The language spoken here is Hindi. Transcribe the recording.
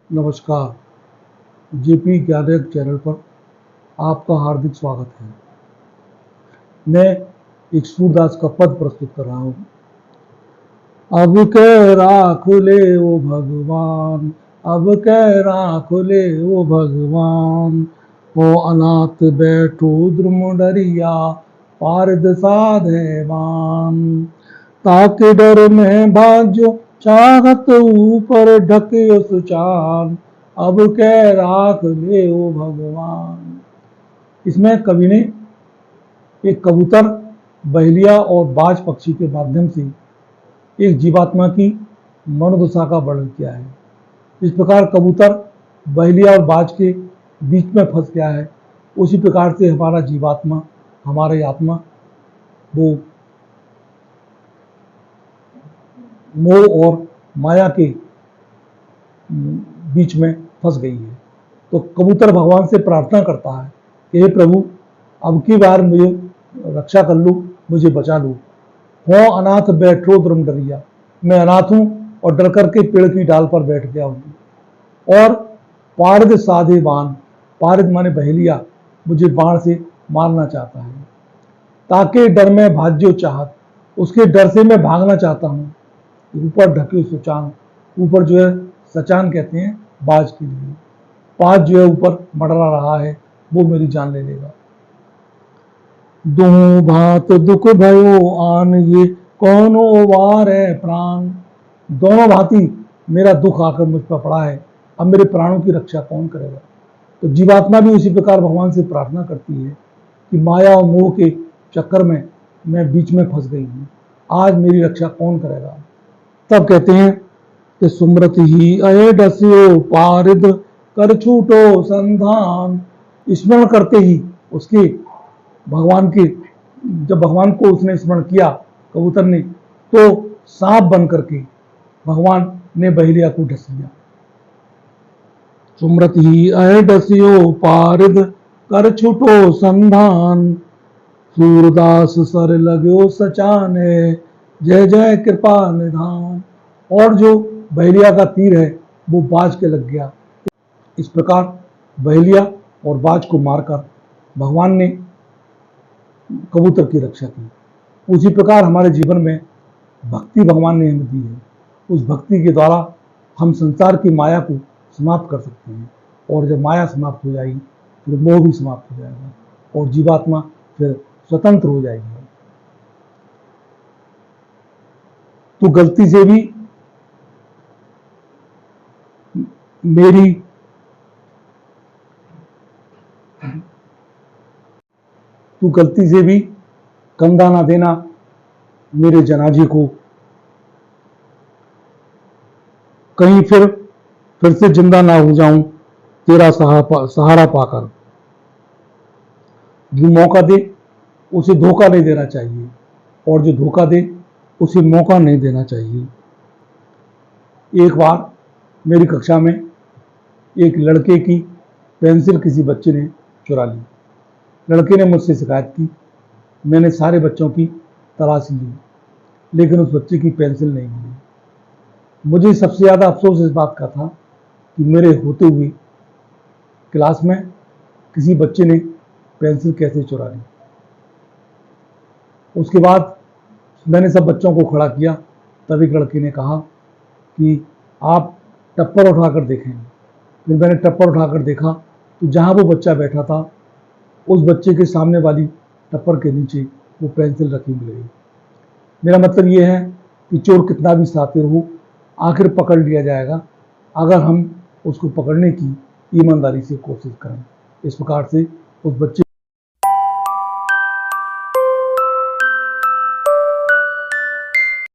नमस्कार। जेपी ज्ञानक चैनल पर आपका हार्दिक स्वागत है। मैं एक सूरदास का पद प्रस्तुत कर रहा हूँ। अब कह राख ले ओ भगवान, अब कह राख ले ओ भगवान, ओ अनाथ बैठो द्रुम डरिया, पारद साधे मान, ताके डर में भाग्यो चाहत ऊपर ढके सुचान, अब कह राख ले ओ भगवान। इसमें कवि ने एक कबूतर, बहेलिया और बाज पक्षी के माध्यम से एक जीवात्मा की मनोदशा का वर्णन किया है। इस प्रकार कबूतर बहेलिया और बाज के बीच में फंस गया है, उसी प्रकार से हमारा जीवात्मा, हमारी आत्मा वो मोह और माया के बीच में फंस गई है। तो कबूतर भगवान से प्रार्थना करता है कि हे प्रभु, अब की बार मुझे रक्षा कर लूँ, मुझे बचा लूँ। हो अनाथ बैठो द्रुम डरिया, मैं अनाथ हूँ और डर करके पेड़ की डाल पर बैठ गया हूँ। और पारद साधे बाण, पारद माने बहेलिया, मुझे बाण से मारना चाहता है। ताके डर में भाज्यो चाहत, उसके डर से मैं भागना चाहता हूँ। ऊपर ढके सुचान, ऊपर जो है सचान कहते हैं बाज के लिए, बाज जो है ऊपर मंडरा रहा है, वो मेरी जान ले लेगा। दो भात दुख भयो आन, ये कौनो वार है प्राण, दोनों भांति मेरा दुख आकर मुझ पर पड़ा है, अब मेरे प्राणों की रक्षा कौन करेगा। तो जीवात्मा भी उसी प्रकार भगवान से प्रार्थना करती है कि माया और मोह के चक्कर में मैं बीच में फंस गई हूँ, आज मेरी रक्षा कौन करेगा। तब कहते हैं कि सुमरत ही अये डस्यो पारिद, कर छूटो संधान। स्मरण करते ही उसके भगवान के, जब भगवान को उसने स्मरण किया कबूतर ने, तो सांप बन करके भगवान ने बहेलिया को डस लिया। सुमरत ही अये डस्यो पारिद, कर छूटो संधान, सूरदास सर लगो सचाने, जय जय कृपा निधान। और जो बहेलिया का तीर है वो बाज के लग गया। इस प्रकार बहेलिया और बाज को मारकर भगवान ने कबूतर की रक्षा की। उसी प्रकार हमारे जीवन में भक्ति भगवान ने हमें दी है। उस भक्ति के द्वारा हम संसार की माया को समाप्त कर सकते हैं, और जब माया समाप्त हो जाएगी फिर मोह भी समाप्त हो जाएगा और जीवात्मा फिर स्वतंत्र हो जाएगी। तो गलती से भी मेरी तू गलती से भी कंधा ना देना मेरे जनाजे को, कहीं फिर से जिंदा ना हो जाऊं तेरा सहारा पाकर। जो मौका दे उसे धोखा नहीं देना चाहिए, और जो धोखा दे उसे मौका नहीं देना चाहिए। एक बार मेरी कक्षा में एक लड़के की पेंसिल किसी बच्चे ने चुरा ली। लड़के ने मुझसे शिकायत की। मैंने सारे बच्चों की तलाश ली, लेकिन उस बच्चे की पेंसिल नहीं मिली। मुझे सबसे ज़्यादा अफसोस इस बात का था कि मेरे होते हुए क्लास में किसी बच्चे ने पेंसिल कैसे चुरा ली। उसके बाद मैंने सब बच्चों को खड़ा किया, तब एक लड़के ने कहा कि आप टप्पर उठाकर देखें। फिर मैंने टप्पर उठाकर देखा तो जहाँ वो बच्चा बैठा था उस बच्चे के सामने वाली टप्पर के नीचे वो पेंसिल रखी मिल गई। मेरा मतलब ये है कि चोर कितना भी शातिर हो, आखिर पकड़ लिया जाएगा अगर हम उसको पकड़ने की ईमानदारी से कोशिश करें। इस प्रकार से उस बच्चे